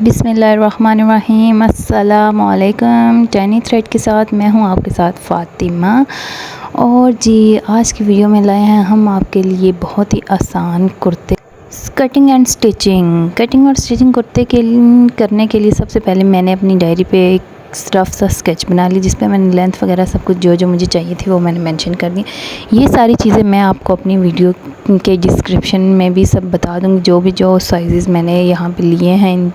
बिस्मिल्लाहिर्रहमानिर्रहीम। अस्सलाम वालेकुम। टैनी थ्रेड के साथ मैं हूं आपके साथ फ़ातिमा। और जी आज की वीडियो में लाए हैं हम आपके लिए बहुत ही आसान कुर्ते कटिंग और स्टिचिंग कुर्ते के करने के लिए सबसे पहले मैंने अपनी डायरी पे एक रफ सा स्केच बना ली, जिस पे मैंने लेंथ वगैरह सब कुछ जो मुझे चाहिए थी वो मैंने मेंशन कर दी। ये सारी चीज़ें मैं आपको अपनी वीडियो के डिस्क्रिप्शन में भी सब बता दूँगी, जो साइज़ मैंने यहाँ पे लिए हैं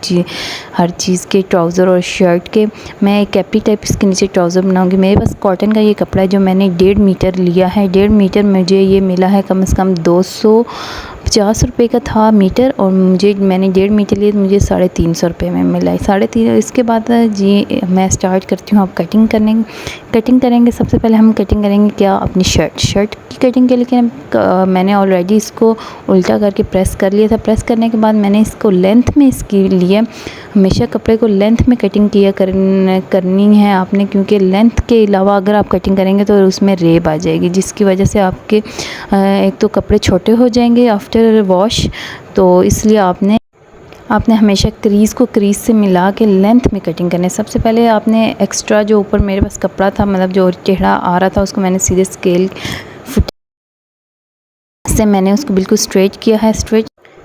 हर चीज़ के, ट्राउज़र और शर्ट के। मैं एक कैपरी टाइप इसके नीचे ट्राउज़र बनाऊँगी। मेरे पास कॉटन का ये कपड़ा है जो मैंने 1.5 मीटर लिया है। 1.5 मीटर मुझे ये मिला है कम से कम 250 रुपये का था मीटर, और मैंने 1.5 मीटर लिए तो मुझे 350 रुपये में मिला है। 350। इसके बाद जी मैं स्टार्ट करती हूँ अब कटिंग करेंगे। सबसे पहले हम कटिंग करेंगे क्या, अपनी शर्ट की कटिंग के लिए। मैंने ऑलरेडी इसको उल्टा करके प्रेस कर लिया था। प्रेस करने के बाद मैंने इसको लेंथ में इसके लिए हमेशा कपड़े को लेंथ में कटिंग करनी है आपने, क्योंकि लेंथ के अलावा अगर आप कटिंग करेंगे तो उसमें रेब आ जाएगी, जिसकी वजह से आपके एक तो कपड़े छोटे हो जाएंगे आफ्टर वॉश। तो इसलिए आपने हमेशा क्रीज़ से मिला के लेंथ में कटिंग करनी है। सबसे पहले आपने एक्स्ट्रा जो ऊपर मेरे पास कपड़ा था, मतलब जो टेढ़ा आ रहा था, उसको मैंने सीधे स्केल से मैंने उसको बिल्कुल स्ट्रेट किया है।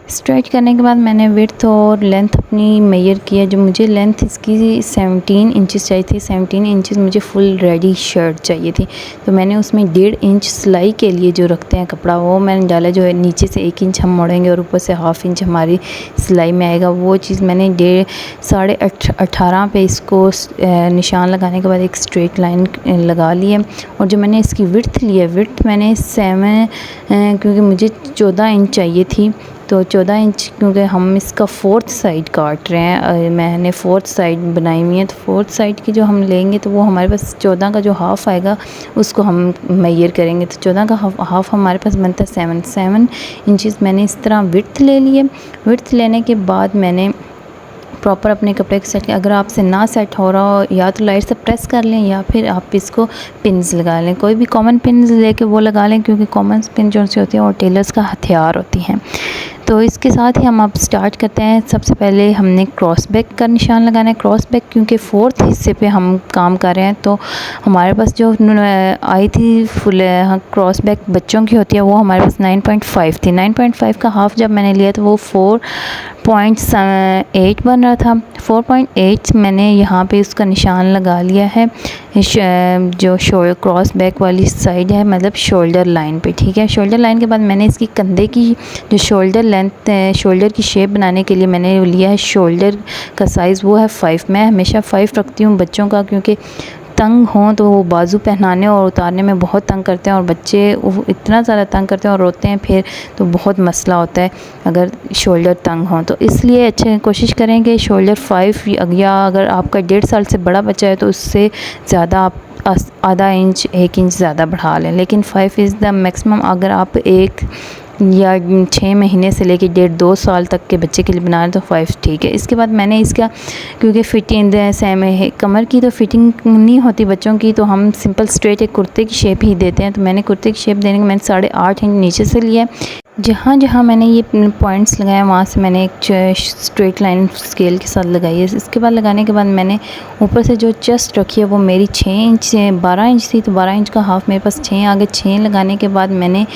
स्ट्रेट करने के बाद मैंने विड्थ और लेंथ अपनी मेजर किया। जो मुझे लेंथ इसकी 17 इंचेस चाहिए थी। 17 इंचेस मुझे फुल रेडी शर्ट चाहिए थी, तो मैंने उसमें 1.5 इंच सिलाई के लिए जो रखते हैं कपड़ा, वो मैंने डाला। जो है नीचे से 1 इंच हम मोड़ेंगे और ऊपर से 1/2 इंच हमारी सिलाई में आएगा। वो चीज़ मैंने 18.5 पे इसको निशान लगाने के बाद एक स्ट्रेट लाइन लगा ली है। और जो मैंने इसकी विड्थ ली है, विड्थ मैंने 7 क्योंकि मुझे 14 इंच चाहिए थी, तो 14 इंच क्योंकि हम इसका 4th साइड काट रहे हैं। मैंने 4th साइड बनाई हुई है, तो 4th साइड की जो हम लेंगे तो वो हमारे पास 14 का जो हाफ़ आएगा उसको हम मेजर करेंगे। तो 14 का हाफ़ हमारे पास बनता है 7 इंचेस। मैंने इस तरह विड्थ ले लिए। विड्थ लेने के बाद मैंने प्रॉपर अपने कपड़े को सेट किया। अगर आपसे ना सेट हो रहा हो, या तो लाइट से प्रेस कर लें या फिर आप इसको पिन्स लगा लें। कोई भी कॉमन पिन्स लेके वो लगा लें, क्योंकि कॉमन पिन जो सी होती हैं और टेलर्स का हथियार होती हैं। तो इसके साथ ही हम अब स्टार्ट करते हैं। सबसे पहले हमने क्रॉस बैक का निशान लगाना है। क्रॉस बैक क्योंकि 4th हिस्से पे हम काम कर रहे हैं, तो हमारे पास जो आई थी फुल क्रॉस बैक बच्चों की होती है, वो हमारे पास 9.5 थी। 9.5 का हाफ़ जब मैंने लिया तो वो 4.8 बन रहा था। 4.8 मैंने यहाँ पे उसका निशान लगा लिया है, जो क्रॉस बैक वाली साइड है, मतलब शोल्डर लाइन पे। ठीक है, शोल्डर लाइन के बाद मैंने इसकी कंधे की जो शोल्डर लेंथ है, शोल्डर की शेप बनाने के लिए मैंने लिया है शोल्डर का साइज़, वो है 5। मैं हमेशा 5 रखती हूँ बच्चों का, क्योंकि तंग हों तो वो बाजू पहनाने और उतारने में बहुत तंग करते हैं, और बच्चे इतना ज़्यादा तंग करते हैं और रोते हैं फिर, तो बहुत मसला होता है अगर शोल्डर तंग हों। तो इसलिए अच्छे कोशिश करें कि शोल्डर 5, या अगर आपका 1.5 साल से बड़ा बच्चा है तो उससे ज़्यादा आप आधा इंच 1 इंच ज़्यादा बढ़ा लें, लेकिन 5 इज़ द मैक्सिमम। अगर आप 1 या 6 महीने से लेके 1.5-2 साल तक के बच्चे के लिए बना रहे तो 5 ठीक है। इसके बाद मैंने इसका, क्योंकि फिटिंग सेम है, कमर की तो फिटिंग नहीं होती बच्चों की, तो हम सिंपल स्ट्रेट एक कुर्ते की शेप ही देते हैं। तो मैंने कुर्ते की शेप देने के मैंने 8.5 इंच नीचे से लिया है। जहाँ जहाँ मैंने ये पॉइंट्स लगाए वहाँ से मैंने एक स्ट्रेट लाइन स्केल के साथ लगाई है। इसके बाद लगाने के बाद मैंने ऊपर से जो चेस्ट रखी है वो मेरी 6 इंच से 12 इंच थी, तो 12 इंच का हाफ़ मेरे पास 6 आगे। 6 लगाने के बाद मैंने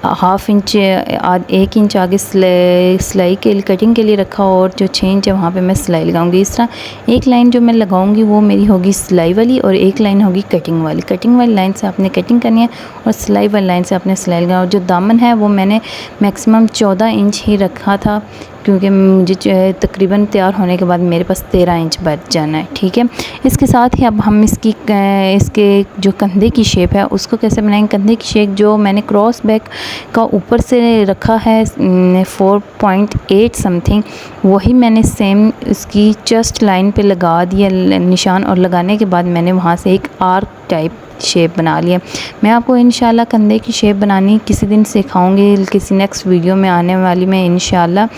1/2 इंच 1 इंच आगे सिलाई के लिए कटिंग के लिए रखा, और जो 6 इंच है वहाँ पे मैं सिलाई लगाऊंगी। इस तरह एक लाइन जो मैं लगाऊंगी वो मेरी होगी सिलाई वाली, और एक लाइन होगी कटिंग वाली। कटिंग वाली लाइन से आपने कटिंग करनी है और सिलाई वाली लाइन से आपने सिलाई लगाना। और जो दामन है वो मैंने मैक्सिमम 14 इंच ही रखा था, क्योंकि मुझे तकरीबन तैयार होने के बाद मेरे पास 13 इंच बच जाना है। ठीक है, इसके साथ ही अब हम इसके जो कंधे की शेप है उसको कैसे बनाएंगे। कंधे की शेप जो मैंने क्रॉस बैक का ऊपर से रखा है 4.8 समथिंग, वही मैंने सेम इसकी चेस्ट लाइन पे लगा दिया निशान, और लगाने के बाद मैंने वहाँ से एक आर्क टाइप शेप बना लिया। मैं आपको इंशाल्लाह कंधे की शेप बनानी किसी दिन सिखाऊंगी, किसी नेक्स्ट वीडियो में आने वाली में इंशाल्लाह।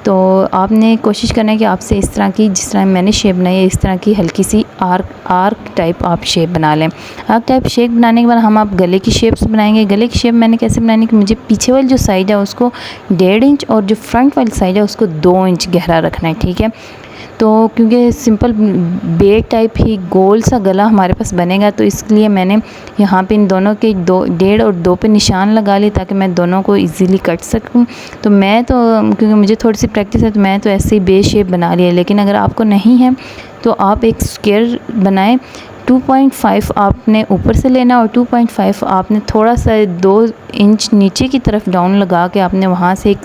तो आपने कोशिश करना है कि आपसे इस तरह की, जिस तरह मैंने शेप बनाई है, इस तरह की हल्की सी आर्क टाइप आप शेप बना लें। आर्क टाइप शेप बनाने के बाद हम आप गले की शेप्स बनाएंगे। गले की शेप मैंने कैसे बनानी कि मुझे पीछे वाली जो साइड है उसको 1.5 इंच और जो फ्रंट वाली साइड है उसको 2 इंच गहरा रखना है, ठीक है। तो क्योंकि सिंपल बेड टाइप ही गोल सा गला हमारे पास बनेगा, तो इसलिए मैंने यहाँ पे इन दोनों के 1.5 और 2 पे निशान लगा लिए ताकि मैं दोनों को इजीली कट सकूँ। तो मैं तो क्योंकि मुझे थोड़ी सी प्रैक्टिस है तो मैं तो ऐसे ही बेस शेप बना लिया, लेकिन अगर आपको नहीं है तो आप एक स्क्वायर बनाएं। 2.5 आपने ऊपर से लेना और 2.5 आपने थोड़ा सा 2 इंच नीचे की तरफ डाउन लगा के आपने वहाँ से एक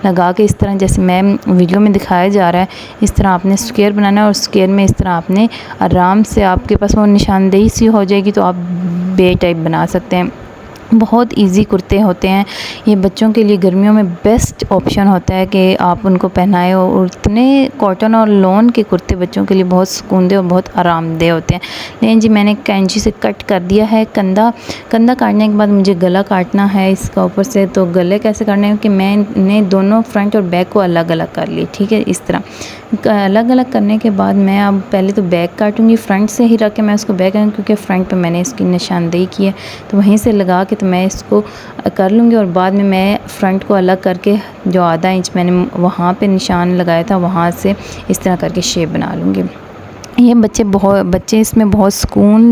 लगा के इस तरह, जैसे मैं वीडियो में दिखाया जा रहा है, इस तरह आपने स्क्वायर बनाना है। और स्क्वायर में इस तरह आपने आराम से, आपके पास वो निशानदेही सी हो जाएगी तो आप बे टाइप बना सकते हैं। बहुत इजी कुर्ते होते हैं ये, बच्चों के लिए गर्मियों में बेस्ट ऑप्शन होता है कि आप उनको पहनाएं। और इतने कॉटन और लॉन के कुर्ते बच्चों के लिए बहुत सुकूनदेह और बहुत आरामदेह होते हैं। लेकिन जी मैंने कैंची से कट कर दिया है कंधा काटने के बाद मुझे गला काटना है इसका ऊपर से। तो गले कैसे काटने हैं कि मैंने दोनों फ्रंट और बैक को अलग अलग कर ली, ठीक है। इस तरह अलग अलग करने के बाद मैं अब पहले तो बैक काटूंगी, फ्रंट से ही रख के मैं उसको बैक करूँगी क्योंकि फ्रंट पे मैंने इसकी निशानदेही की है, तो वहीं से लगा के तो मैं इसको कर लूँगी। और बाद में मैं फ्रंट को अलग करके जो आधा इंच मैंने वहाँ पे निशान लगाया था वहाँ से इस तरह करके शेप बना लूँगी। ये बच्चे इसमें बहुत सुकून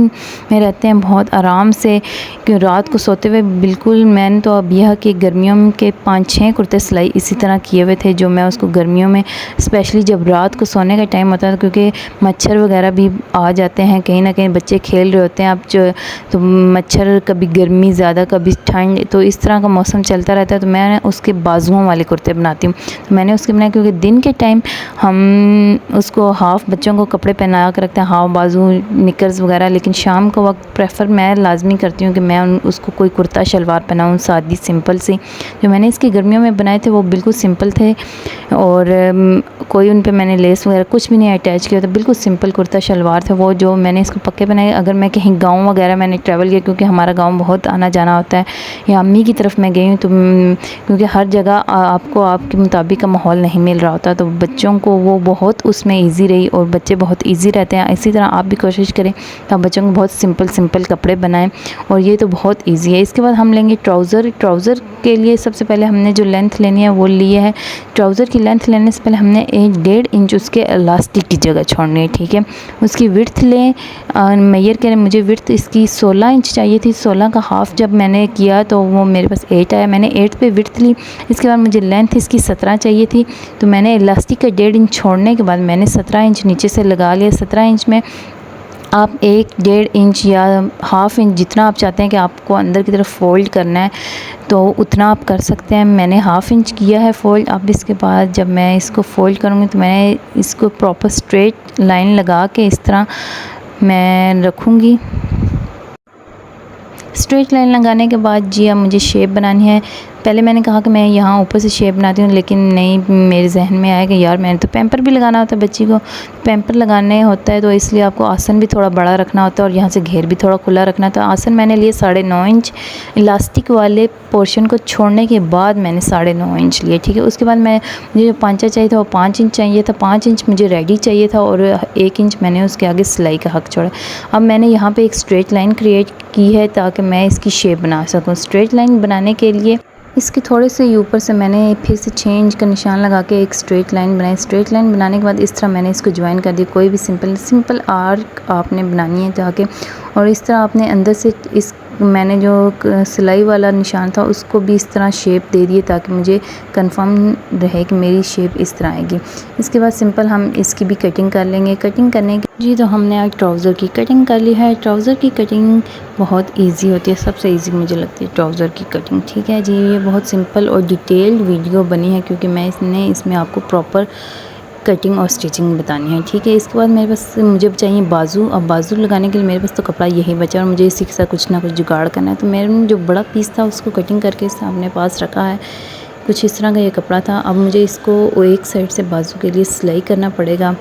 में रहते हैं, बहुत आराम से, कि रात को सोते हुए बिल्कुल। मैंने तो अब यह कि गर्मियों के 5-6 कुर्ते सिलाई इसी तरह किए हुए थे, जो मैं उसको गर्मियों में स्पेशली जब रात को सोने का टाइम होता है, क्योंकि मच्छर वगैरह भी आ जाते हैं, कहीं ना कहीं बच्चे खेल रहे होते हैं अब जो, तो मच्छर कभी गर्मी ज़्यादा कभी ठंड, तो इस तरह का मौसम चलता रहता है। तो मैं उसके बाजुओं वाले कुर्ते बनाती हूँ। तो मैंने उसके बनाए क्योंकि दिन के टाइम हम उसको हाफ़ बच्चों को कपड़े पहना कर रखते हैं, हाव बाजू निकर्स वगैरह, लेकिन शाम का वक्त प्रेफर मैं लाजमी करती हूँ कि मैं उसको कोई कुर्ता शलवार पहनाऊँ सादी सिंपल सी। जो मैंने इसकी गर्मियों में बनाए थे वो बिल्कुल सिंपल थे और कोई उन पे मैंने लेस वगैरह कुछ भी नहीं अटैच किया था, बिल्कुल सिंपल कुर्ता शलवार थे वो, जो मैंने इसको पक्के बनाए। अगर मैं कहीं गाँव वगैरह मैंने ट्रैवल किया, क्योंकि हमारा गाँव बहुत आना जाना होता है, या अम्मी की तरफ मैं गई हूँ, तो क्योंकि हर जगह आपको आपके मुताबिक का माहौल नहीं मिल रहा होता, तो बच्चों को वो बहुत उसमें ईजी रही और बच्चे बहुत ईजी रहते हैं। इसी तरह आप भी कोशिश करें तो आप बच्चों को बहुत सिंपल कपड़े बनाएं, और ये तो बहुत इजी है। इसके बाद हम लेंगे ट्राउज़र के लिए सबसे पहले हमने जो लेंथ लेनी है वो ली है। ट्राउज़र की लेंथ लेने से पहले हमने 1.5 इंच उसके इलास्टिक की जगह छोड़नी है, ठीक है। उसकी विड्थ लें, मेजर करें। मुझे विड्थ इसकी 16 इंच चाहिए थी, 16 का हाफ़ जब मैंने किया तो वो मेरे पास 8 आया, मैंने 8 पे विड्थ ली। इसके बाद मुझे लेंथ इसकी 17 चाहिए थी, तो मैंने इलास्टिक का 1.5 इंच छोड़ने के बाद मैंने 17 इंच नीचे से लगा लिया। 17 इंच में आप 1.5 इंच या हाफ़ इंच जितना आप चाहते हैं कि आपको अंदर की तरफ फ़ोल्ड करना है तो उतना आप कर सकते हैं। मैंने हाफ़ इंच किया है फ़ोल्ड। अब इसके बाद जब मैं इसको फ़ोल्ड करूँगी तो मैं इसको प्रॉपर स्ट्रेट लाइन लगा के इस तरह मैं रखूँगी। स्ट्रेट लाइन लगाने के बाद जी अब मुझे शेप बनानी है। पहले मैंने कहा कि मैं यहाँ ऊपर से शेप बनाती हूँ, लेकिन नहीं, मेरे जहन में आया कि यार मैंने तो पैम्पर भी लगाना होता है बच्ची को, पैम्पर लगाने होता है तो इसलिए आपको आसन भी थोड़ा बड़ा रखना होता है और यहाँ से घेर भी थोड़ा खुला रखना है। तो आसन मैंने लिए 9.5 इंच, इलास्टिक वाले पोर्शन को छोड़ने के बाद मैंने 9.5 इंच लिए, ठीक है। उसके बाद मुझे जो पांचा चाहिए था वो 5 इंच चाहिए था, 5 इंच मुझे रेडी चाहिए था और 1 इंच मैंने उसके आगे सिलाई का हक छोड़ा। अब मैंने यहाँ पर एक स्ट्रेट लाइन क्रिएट की है ताकि मैं इसकी शेप बना सकूँ। स्ट्रेट लाइन बनाने के लिए इसके थोड़े से ऊपर से मैंने फिर से 6 इंच का निशान लगा के एक स्ट्रेट लाइन बनाई। स्ट्रेट लाइन बनाने के बाद इस तरह मैंने इसको ज्वाइन कर दी। कोई भी सिंपल आर्क आपने बनानी है ताकि, और इस तरह आपने अंदर से इस मैंने जो सिलाई वाला निशान था उसको भी इस तरह शेप दे दिए ताकि मुझे कंफर्म रहे कि मेरी शेप इस तरह आएगी। इसके बाद सिंपल हम इसकी भी कटिंग कर लेंगे। कटिंग करने की जी तो हमने आज ट्राउज़र की कटिंग कर ली है। ट्राउज़र की कटिंग बहुत इजी होती है, सबसे इजी मुझे लगती है ट्राउज़र की कटिंग, ठीक है जी। ये बहुत सिंपल और डिटेल्ड वीडियो बनी है क्योंकि मैं इसमें आपको प्रॉपर कटिंग और स्टिचिंग बतानी है, ठीक है। इसके बाद मेरे पास मुझे चाहिए बाजू। अब बाजू लगाने के लिए मेरे पास तो कपड़ा यही बचा और मुझे इसी के साथ कुछ ना कुछ जुगाड़ करना है। तो मैंने जो बड़ा पीस था उसको कटिंग करके अपने पास रखा है। कुछ इस तरह का ये कपड़ा था। अब मुझे इसको एक साइड से बाजू के लिए सिलाई करना पड़ेगा।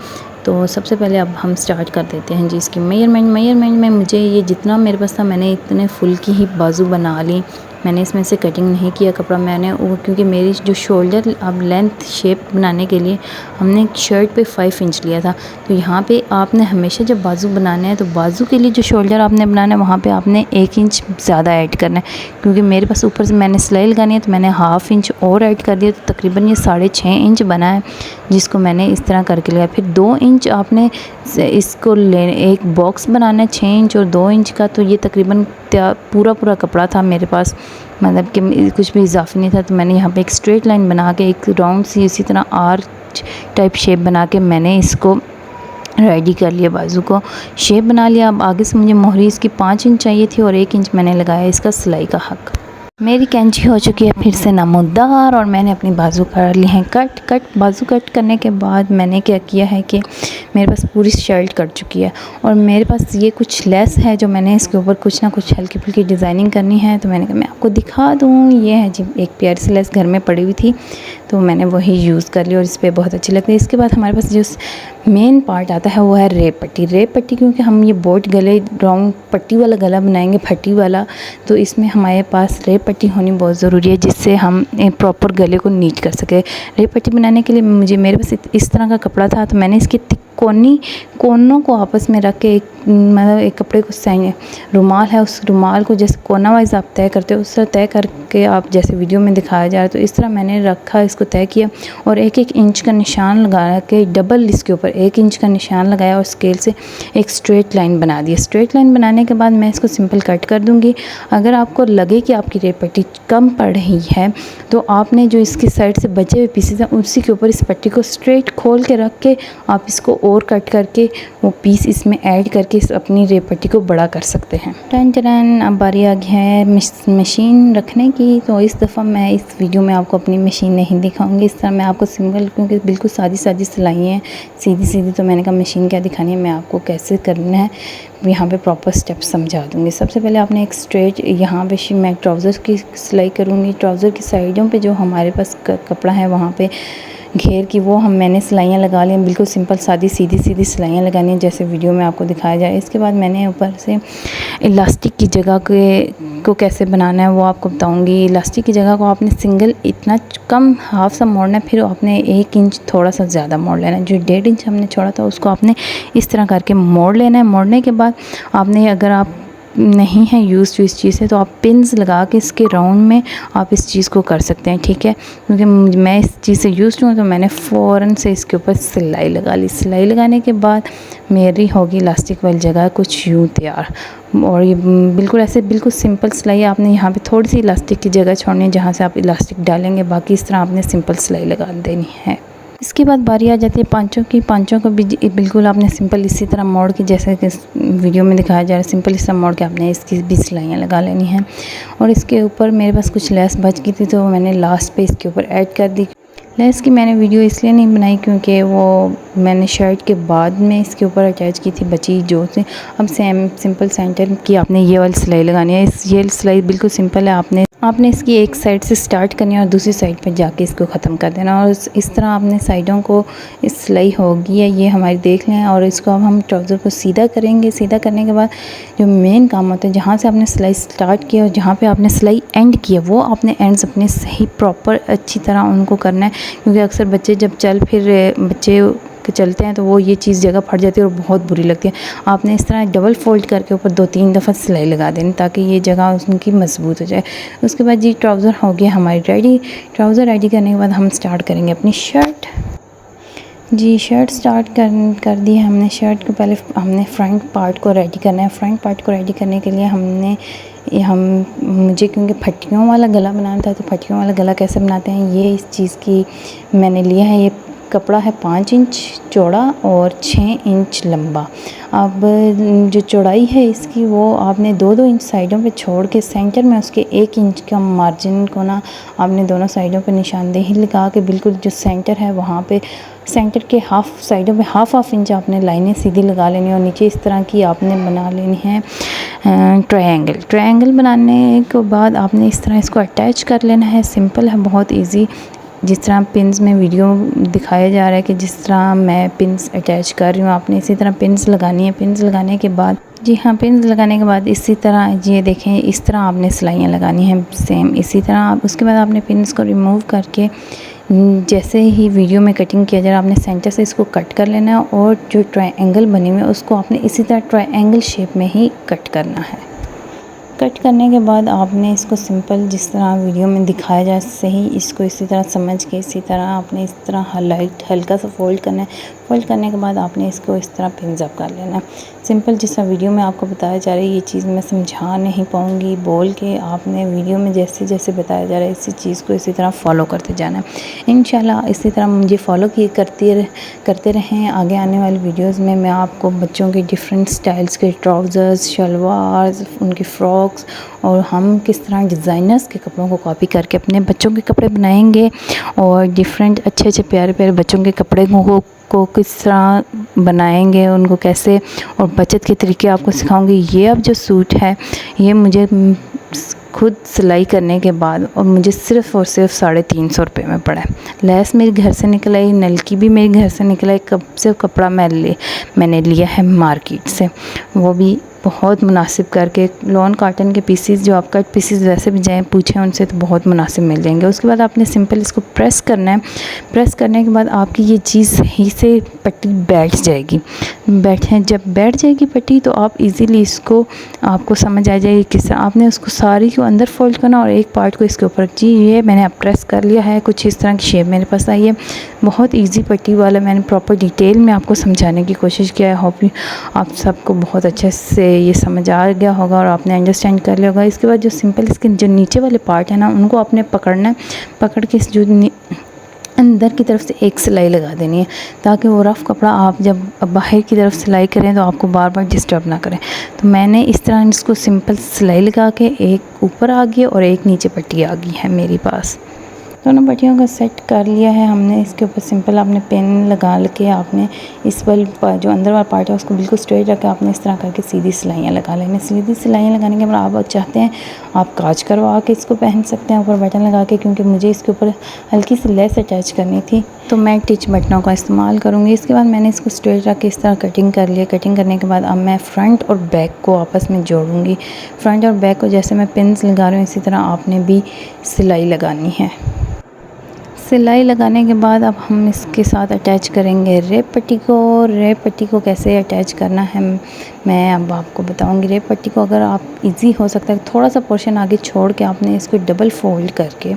तो सबसे पहले अब हम स्टार्ट कर देते हैं जी इसकी मेजरमेंट में मुझे ये जितना मेरे पास था मैंने इतने फुल की ही बाजू बना ली। मैंने इसमें से कटिंग नहीं किया कपड़ा, मैंने वो क्योंकि मेरी जो शोल्डर अब लेंथ शेप बनाने के लिए हमने शर्ट पे 5 इंच लिया था। तो यहाँ पे आपने हमेशा जब बाजू बनाना है तो बाजू के लिए जो शोल्डर आपने बनाना है वहाँ पे आपने 1 इंच ज़्यादा ऐड करना है। क्योंकि मेरे पास ऊपर से मैंने सिलाई लगानी है तो मैंने हाफ़ इंच और ऐड कर दिया, तो तकरीबन ये 6.5 इंच बना है जिसको मैंने इस तरह करके लिया। फिर 2 इंच आपने इसको ले एक बॉक्स बनाना है 6 इंच और 2 इंच का। तो ये तकरीबन पूरा कपड़ा था मेरे पास, मतलब कि कुछ भी इजाफी नहीं था। तो मैंने यहाँ पे एक स्ट्रेट लाइन बना के एक राउंड सी इसी तरह आर्च टाइप शेप बना के मैंने इसको रेडी कर लिया, बाजू को शेप बना लिया। अब आगे से मुझे मोहरी इसकी 5 इंच चाहिए थी और 1 इंच मैंने लगाया इसका सिलाई का हक। मेरी कैंची हो चुकी है फिर से नमूदार और मैंने अपनी बाजू कर ली हैं कट। बाजू कट करने के बाद मैंने क्या किया है कि मेरे पास पूरी शर्ट कट चुकी है और मेरे पास ये कुछ लेस है जो मैंने इसके ऊपर कुछ ना कुछ हल्की फुल्की डिज़ाइनिंग करनी है। तो मैंने कहा मैं आपको दिखा दूँ। ये है जी एक प्यारी सी लेस घर में पड़ी हुई थी तो मैंने वही यूज़ कर ली और इस पर बहुत अच्छी लगती है। इसके बाद हमारे पास जो मेन पार्ट आता है वो है रेप पट्टी क्योंकि हम ये बोट गले राउंड पट्टी वाला गला बनाएंगे फटी वाला, तो इसमें हमारे पास रेप पट्टी होनी बहुत ज़रूरी है जिससे हम प्रॉपर गले को नीट कर सके। रेप पट्टी बनाने के लिए मेरे पास इस तरह का कपड़ा था तो मैंने इसकी कोनों को आपस में रख के मतलब एक कपड़े को रुमाल है उस रुमाल को जैसे कोना वाइज आप तय करते हो उस तरह तय करके आप जैसे वीडियो में दिखाया जा रहा है तो इस तरह मैंने रखा, इसको तय किया और 1-1 इंच का निशान लगा के डबल इसके ऊपर 1 इंच का निशान लगाया और स्केल से एक स्ट्रेट लाइन बना दी। स्ट्रेट लाइन बनाने के बाद मैं इसको सिंपल कट कर दूँगी। अगर आपको लगे कि आपकी रेप पट्टी कम पड़ रही है तो आपने जो इसकी साइड से बचे हुए पीसेस हैं उसी के ऊपर इस पट्टी को स्ट्रेट खोल के रख के आप इसको और कट करके वो पीस इसमें ऐड करके अपनी रेप पट्टी को बड़ा कर सकते हैं। टन अब बारी आ गई है मशीन रखने की। तो इस दफ़ा मैं इस वीडियो में आपको अपनी मशीन नहीं दिखाऊंगी, इस तरह मैं आपको सिंपल क्योंकि बिल्कुल सादी सिलाई हैं सीधी तो मैंने कहा मशीन क्या दिखानी है, मैं आपको कैसे करना है यहाँ पे प्रॉपर स्टेप समझा दूँगी। सबसे पहले आपने एक स्ट्रेट यहाँ पे मैं ट्राउज़र की सिलाई करूँगी। ट्राउज़र की साइडों पे जो हमारे पास कपड़ा है वहाँ पे घेर की वो मैंने सिलाइयाँ लगा ली हैं, बिल्कुल सिंपल सादी सीधी सिलाइयाँ लगानी है जैसे वीडियो में आपको दिखाया जाए। इसके बाद मैंने ऊपर से इलास्टिक की जगह को कैसे बनाना है वो आपको बताऊंगी। इलास्टिक की जगह को आपने सिंगल इतना कम हाफ सा मोड़ना है, फिर आपने 1 इंच थोड़ा सा ज़्यादा मोड़ लेना है। जो 1.5 इंच हमने छोड़ा था उसको आपने इस तरह करके मोड़ लेना है। मोड़ने के बाद आपने अगर आप नहीं है यूज़ टू इस चीज़ से तो आप पिन्स लगा के इसके राउंड में आप इस चीज़ को कर सकते हैं, ठीक है। क्योंकि मैं इस चीज़ से यूज़ हूँ तो मैंने फ़ौरन से इसके ऊपर सिलाई लगा ली। सिलाई लगाने के बाद मेरी होगी इलास्टिक वाली जगह कुछ यूँ तैयार। और ये बिल्कुल ऐसे बिल्कुल सिंपल सिलाई आपने यहाँ पे थोड़ी सी इलास्टिक की जगह छोड़नी है जहाँ से आप इलास्टिक डालेंगे, बाकी इस तरह आपने सिंपल सिलाई लगा देनी है। इसके बाद बारी आ जाती है पांचों को भी बिल्कुल आपने सिंपल इसी तरह मोड़ के जैसे कि वीडियो में दिखाया जा रहा है सिंपल इस तरह मोड़ के आपने इसकी भी सिलाइयाँ लगा लेनी हैं। और इसके ऊपर मेरे पास कुछ लेस बच गई थी तो मैंने लास्ट पे इसके ऊपर ऐड कर दी। लेस की मैंने वीडियो इसलिए नहीं बनाई क्योंकि वो मैंने शर्ट के बाद में इसके ऊपर अटैच की थी बची जो थी। अब सिंपल सेंटर की आपने ये वाली सिलाई लगानी है। ये सिलाई बिल्कुल सिंपल है, आपने इसकी एक साइड से स्टार्ट करनी है और दूसरी साइड पर जाके इसको ख़त्म कर देना। और इस तरह आपने साइडों को इस सिलाई होगी है ये हमारी देख लें। और इसको अब हम ट्राउज़र को सीधा करेंगे। सीधा करने के बाद जो मेन काम होता है जहाँ से आपने सिलाई स्टार्ट किया और जहाँ पे आपने सिलाई एंड किया वो आपने एंड्स अपने सही प्रॉपर अच्छी तरह उनको करना है। क्योंकि अक्सर बच्चे जब बच्चे चलते हैं तो वो ये चीज़ जगह फट जाती है और बहुत बुरी लगती है। आपने इस तरह डबल फोल्ड करके ऊपर 2-3 दफ़ा सिलाई लगा देनी ताकि ये जगह उनकी मजबूत हो जाए। उसके बाद जी ट्राउज़र हो गया हमारी रेडी। ट्राउज़र रेडी करने के बाद हम स्टार्ट करेंगे अपनी शर्ट। जी शर्ट स्टार्ट कर दी है हमने। शर्ट को पहले हमने फ्रंट पार्ट को रेडी करना है। फ्रंट पार्ट को रेडी करने के लिए मुझे क्योंकि फटियों वाला गला बनाना था तो फटियों वाला गला कैसे बनाते हैं ये इस चीज़ की मैंने लिया है। ये कपड़ा है 5 इंच चौड़ा और 6 इंच लंबा। अब जो चौड़ाई है इसकी वो आपने 2-2 इंच साइडों पे छोड़ के सेंटर में उसके 1 इंच का मार्जिन को ना आपने दोनों साइडों पे निशानदेही लगा के बिल्कुल जो सेंटर है वहाँ पे सेंटर के हाफ साइडों पे हाफ इंच आपने लाइनें सीधी लगा लेनी और नीचे इस तरह की आपने बना लेनी है ट्रायंगल बनाने के बाद आपने इस तरह इसको अटैच कर लेना है। सिंपल है, बहुत ईजी। जिस तरह पिन्स में वीडियो दिखाया जा रहा है कि जिस तरह मैं पिन्स अटैच कर रही हूँ, आपने इसी तरह पिन्स लगानी है। पिन्स लगाने के बाद, जी हाँ, पिन्स लगाने के बाद इसी तरह ये देखें, इस तरह आपने सिलाइयाँ लगानी हैं सेम इसी तरह। आप उसके बाद आपने पिन्स को रिमूव करके जैसे ही वीडियो में कटिंग किया जा रहा है, आपने सेंटर से इसको कट कर लेना है और जो ट्रायंगल बने हुए हैं उसको आपने इसी तरह ट्रायंगल शेप में ही कट करना है। कट करने के बाद आपने इसको सिंपल जिस तरह वीडियो में दिखाया जाए सही इसको इसी तरह समझ के इसी तरह आपने इस तरह हल्का सा फोल्ड करना है। फोल्ड करने के बाद आपने इसको इस तरह पिन्स अप कर लेना है। सिंपल जिस तरह वीडियो में आपको बताया जा रहा है, ये चीज़ मैं समझा नहीं पाऊँगी बोल के, आपने वीडियो में जैसे जैसे बताया जा रहा है इसी चीज़ को इसी तरह फॉलो करते जाना है। इंशाल्लाह इसी तरह मुझे फॉलो करते रहें। आगे आने वाली वीडियोज़ में मैं आपको बच्चों के डिफरेंट स्टाइल्स के ट्राउज़र्स, शलवार, उनकी फ्रॉक्स और हम किस तरह डिज़ाइनर्स के कपड़ों को कॉपी करके अपने बच्चों के कपड़े बनाएंगे और डिफरेंट अच्छे प्यारे प्यारे बच्चों के कपड़े को किस तरह बनाएंगे, उनको कैसे और बचत के तरीके आपको सिखाऊंगी। ये अब जो सूट है ये मुझे खुद सिलाई करने के बाद और मुझे सिर्फ़ और सिर्फ 350 रुपये में पड़ा है। लेस मेरे घर से निकल आई, नलकी भी मेरे घर से निकला है, कब से कपड़ा मैंने लिया है मार्केट से, वो भी बहुत मुनासिब करके। लॉन कॉटन के पीसीस जो आप कट पीसीस वैसे भी जाएँ पूछें उनसे तो बहुत मुनासिब मिल जाएंगे। उसके बाद आपने सिंपल इसको प्रेस करना है। प्रेस करने के बाद आपकी ये चीज़ सही से पट्टी बैठ जाएगी। जब बैठ जाएगी पट्टी तो आप इजीली इसको आपको समझ आ जाएगी किस तरह आपने उसको सारी को अंदर फोल्ड करना और एक पार्ट को इसके ऊपर। जी ये मैंने अब प्रेस कर लिया है, कुछ इस तरह की शेप मेरे पास आई है। बहुत ईजी पट्टी वाला मैंने प्रॉपर डिटेल में आपको समझाने की कोशिश किया है। होप आप सबको बहुत अच्छे से ये समझ आ गया होगा और आपने अंडरस्टैंड कर लिया होगा। इसके बाद जो सिंपल इसके जो नीचे वाले पार्ट है ना उनको आपने पकड़ना है। पकड़ के जो अंदर की तरफ से एक सिलाई लगा देनी है ताकि वो रफ़ कपड़ा आप जब बाहर की तरफ सिलाई करें तो आपको बार बार डिस्टर्ब ना करें। तो मैंने इस तरह इसको सिंपल सिलाई लगा के एक ऊपर आ गई और एक नीचे पट्टी आ गई है मेरे पास। दोनों पट्टियों को सेट कर लिया है हमने। इसके ऊपर सिंपल आपने पेन लगा के आपने इस वाला जो अंदर वाला पार्ट है उसको बिल्कुल स्ट्रेट रख के आपने इस तरह करके सीधी सिलाइयाँ लगा लेनी। सीधी सिलाइयाँ लगाने के बाद आप चाहते हैं आप काज करवा के इसको पहन सकते हैं ऊपर बटन लगा के, क्योंकि मुझे इसके ऊपर हल्की सी लेस अटैच करनी थी तो मैं टिच बटनों का इस्तेमाल करूँगी। इसके बाद मैंने इसको स्ट्रेट रख के इस तरह कटिंग कर लिया। कटिंग करने के बाद अब मैं फ्रंट और बैक को आपस में जोड़ूँगी। फ्रंट और बैक को जैसे मैं पिन्स लगा रही हूँ इसी तरह आपने भी सिलाई लगानी है। सिलाई लगाने के बाद अब हम इसके साथ अटैच करेंगे रेप पट्टी को। रेप पट्टी को कैसे अटैच करना है मैं अब आपको बताऊंगी। रेप पट्टी को अगर आप इजी हो सकता है थोड़ा सा पोर्शन आगे छोड़ के आपने इसको डबल फोल्ड करके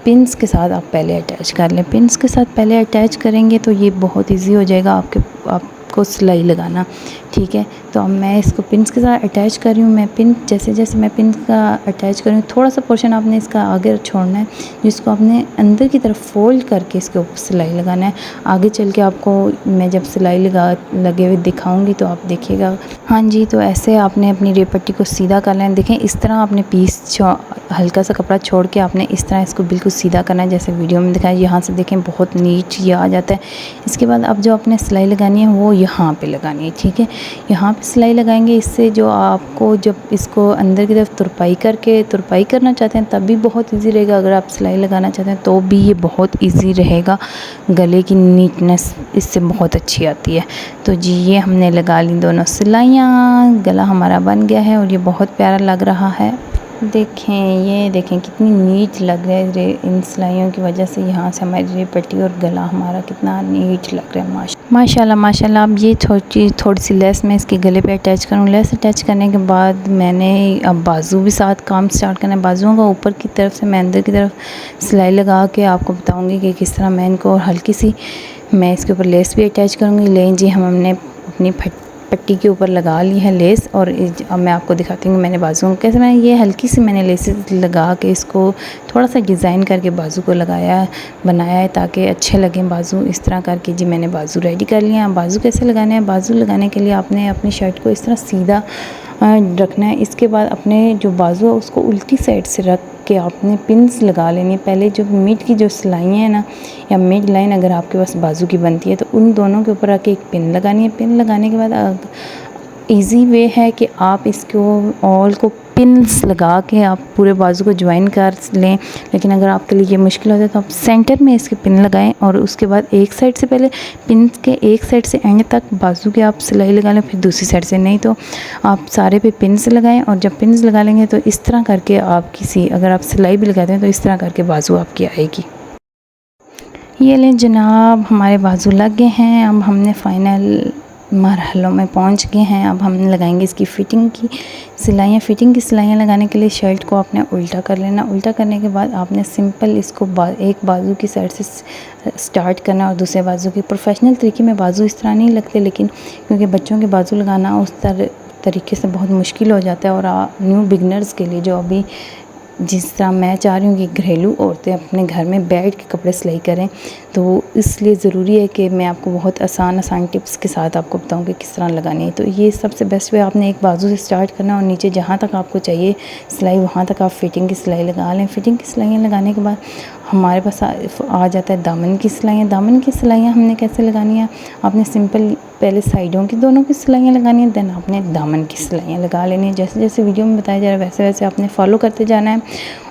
पिन्स के साथ आप पहले अटैच कर लें। पिन्स के साथ पहले अटैच करेंगे तो ये बहुत इजी हो जाएगा आपको सिलाई लगाना, ठीक है। तो अब मैं इसको पिन्स के साथ अटैच कर रही हूँ। मैं पिन जैसे मैं पिन का अटैच कर रही हूँ थोड़ा सा पोर्शन आपने इसका आगे छोड़ना है जिसको आपने अंदर की तरफ फोल्ड करके इसके ऊपर सिलाई लगाना है। आगे चल के आपको मैं जब सिलाई लगे हुए दिखाऊंगी तो आप देखिएगा। हाँ जी, तो ऐसे आपने अपनी रेप पट्टी को सीधा कर लेना। देखें इस तरह आपने पीस हल्का सा कपड़ा छोड़ के आपने इस तरह इसको बिल्कुल सीधा करना है जैसे वीडियो में दिखाया। यहाँ से देखें बहुत नीट ये आ जाता है। इसके बाद अब जो आपने सिलाई लगानी है वो यहाँ पे लगानी है, ठीक है। यहाँ पे सिलाई लगाएंगे। इससे जो आपको जब इसको अंदर की तरफ तुरपाई करना चाहते हैं तब भी बहुत इजी रहेगा। अगर आप सिलाई लगाना चाहते हैं तो भी ये बहुत इजी रहेगा। गले की नीटनेस इससे बहुत अच्छी आती है। तो जी ये हमने लगा ली दोनों सिलाइयाँ। गला हमारा बन गया है और ये बहुत प्यारा लग रहा है। ये देखें कितनी नीट लग रहा है इन सिलाइयों की वजह से। यहाँ से हमारी रेप पट्टी और गला हमारा कितना नीट लग रहा है माशाल्लाह। अब ये थोड़ी सी लेस मैं इसके गले पे अटैच करूँ। लेस अटैच करने के बाद मैंने अब बाजू भी साथ काम स्टार्ट करना है। बाजुओं का ऊपर की तरफ से मैं अंदर की तरफ सिलाई लगा के आपको बताऊँगी कि किस तरह मैं इनको हल्की सी मैं इसके ऊपर लेस भी अटैच करूँगी। लें जी हमने अपनी पट्टी के ऊपर लगा ली है लेस और अब मैं आपको दिखाती हूँ मैंने बाजुओं को कैसे। मैंने ये हल्की सी मैंने लेसेस लगा के इसको थोड़ा सा डिज़ाइन करके बाजू को बनाया है ताकि अच्छे लगें बाजू। इस तरह करके जी मैंने बाजू रेडी कर लिया है। बाजू कैसे लगाने हैं? बाजू लगाने के लिए आपने अपनी शर्ट को इस तरह सीधा रखना है। इसके बाद अपने जो बाजू है उसको उल्टी साइड से रख के आपने पिन्स लगा लेनी है। पहले जो मिड की जो सिलाइयाँ हैं ना या मिड लाइन अगर आपके पास बाजू की बनती है तो उन दोनों के ऊपर आके एक पिन लगानी है। पिन लगाने के बाद इजी वे है कि आप इसको ऑल को पिन्स लगा के आप पूरे बाजू को ज्वाइन कर लें। लेकिन अगर आपके लिए ये मुश्किल होता है तो आप सेंटर में इसके पिन लगाएं और उसके बाद एक साइड से पहले पिन के एक साइड से एंड तक बाजू के आप सिलाई लगा लें, फिर दूसरी साइड से। नहीं तो आप सारे पे पिन्स लगाएं और जब पिन्स लगा लेंगे तो इस तरह करके आप अगर आप सिलाई भी लगाते हैं तो इस तरह करके बाजू आपकी आएगी। ये लें जनाब, हमारे बाजू लग गए हैं। अब हमने फ़ाइनल मरहलों में पहुंच गए हैं। अब हम लगाएंगे इसकी फ़िटिंग की सिलाइयाँ। फ़िटिंग की सिलाइयाँ लगाने के लिए शर्ट को आपने उल्टा कर लेना। उल्टा करने के बाद आपने सिंपल इसको एक बाजू की साइड से स्टार्ट करना और दूसरे बाजू की। प्रोफेशनल तरीके में बाजू इस तरह नहीं लगते, लेकिन क्योंकि बच्चों के बाजू लगाना उस तरीके से बहुत मुश्किल हो जाता है और न्यू बिगनर्स के लिए, जो अभी जिस तरह मैं चाह रही हूँ कि घरेलू औरतें अपने घर में बैठ के कपड़े सिलाई करें, तो इसलिए ज़रूरी है कि मैं आपको बहुत आसान टिप्स के साथ आपको बताऊँ कि किस तरह लगानी है। तो ये सबसे बेस्ट वे, आपने एक बाजू से स्टार्ट करना और नीचे जहाँ तक आपको चाहिए सिलाई वहाँ तक आप फ़िटिंग की सिलाई लगा लें। फ़िटिंग की सिलाइयाँ लगाने के बाद हमारे पास आ जाता है दामन की सिलाइयाँ। दामन की सिलाइयाँ हमने कैसे लगानी है, आपने सिंपल पहले साइडों की दोनों की सिलाइयाँ लगानी है, देन आपने दामन की सिलाइयाँ लगा लेनी है। जैसे जैसे वीडियो में बताया जा रहा है वैसे वैसे आपने फॉलो करते जाना है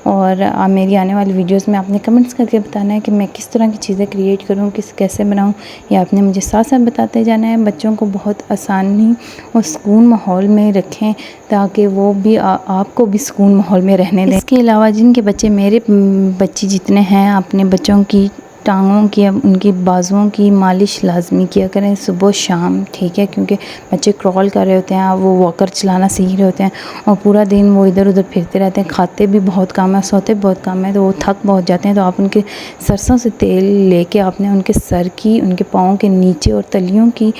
और मेरी आने वाली वीडियोस में आपने कमेंट्स करके बताना है कि मैं किस तरह की चीज़ें क्रिएट करूँ, कैसे बनाऊँ, या आपने मुझे साथ साथ बताते जाना है। बच्चों को बहुत आसानी और सुकून माहौल में रखें ताकि वो भी आपको भी सुकून माहौल में रहने दें। इसके अलावा जिनके बच्चे मेरे बच्चे जितने हैं, अपने बच्चों की टांगों की, उनकी बाजुओं की मालिश लाजमी किया करें सुबह शाम, ठीक है। क्योंकि बच्चे क्रॉल कर रहे होते हैं, वो वॉकर चलाना सीख रहे होते हैं और पूरा दिन वो इधर उधर फिरते रहते हैं, खाते भी बहुत कम है, सोते बहुत कम है, तो वो थक बहुत जाते हैं। तो आप उनके सरसों से तेल लेके आपने उनके सर की, उनके पाँव के नीचे और तलियों की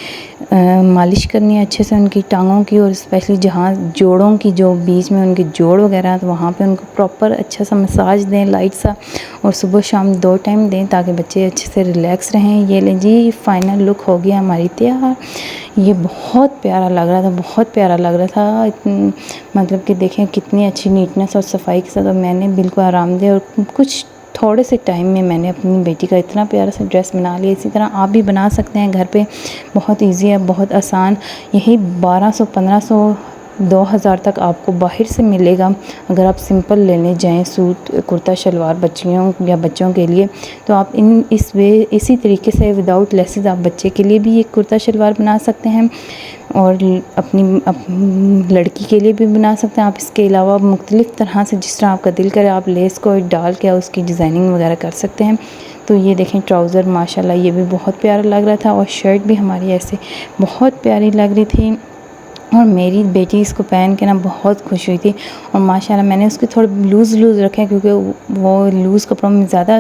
मालिश करनी है अच्छे से, उनकी टांगों की, और स्पेशली जहाँ जोड़ों की, जो बीच में उनके जोड़ वगैरह है तो वहाँ पे उनको प्रॉपर अच्छा सा मसाज दें, लाइट सा, और सुबह शाम 2 टाइम दें ताकि बच्चे अच्छे से रिलैक्स रहें। ये लें जी, फाइनल लुक हो गया हमारी तैयार। ये बहुत प्यारा लग रहा था, बहुत प्यारा लग रहा था। मतलब कि देखें कितनी अच्छी नीटनेस और सफाई के साथ, और मैंने बिल्कुल आरामदेह और कुछ थोड़े से टाइम में मैंने अपनी बेटी का इतना प्यारा सा ड्रेस बना लिया। इसी तरह आप भी बना सकते हैं घर पे, बहुत इजी है, बहुत आसान। यही 1200, 1500, 2000 तक आपको बाहर से मिलेगा अगर आप सिंपल लेने जाएं सूट, कुर्ता शलवार बच्चियों या बच्चों के लिए। तो आप इसी तरीके से विदाउट लेसेस आप बच्चे के लिए भी एक कुर्ता शलवार बना सकते हैं और अपनी लड़की के लिए भी बना सकते हैं आप। इसके अलावा मुख्तलिफ़ तरह से जिस तरह आपका दिल करे आप लेस को डाल के उसकी डिज़ाइनिंग वगैरह कर सकते हैं। तो ये देखें ट्राउज़र माशाल्लाह ये भी बहुत प्यारा लग रहा था, और शर्ट भी हमारी ऐसे बहुत प्यारी लग रही थी, और मेरी बेटी इसको पहन के ना बहुत खुश हुई थी। और माशाल्लाह मैंने उसके थोड़े लूज़ रखे क्योंकि वो लूज़ कपड़ों में ज़्यादा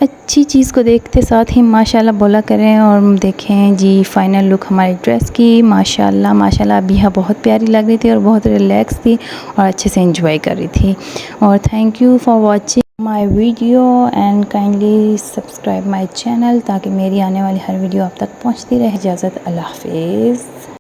अच्छी चीज़ को देखते साथ ही माशाल्लाह बोला करें। और देखें जी फाइनल लुक हमारी ड्रेस की, माशाल्लाह माशाल्लाह अबिहा बहुत प्यारी लग रही थी और बहुत रिलैक्स थी और अच्छे से एंजॉय कर रही थी। और thank you for watching my video and kindly subscribe my channel ताकि मेरी आने वाली हर वीडियो आप तक पहुँचती रहे। इजाज़त, अल्लाह हाफिज़।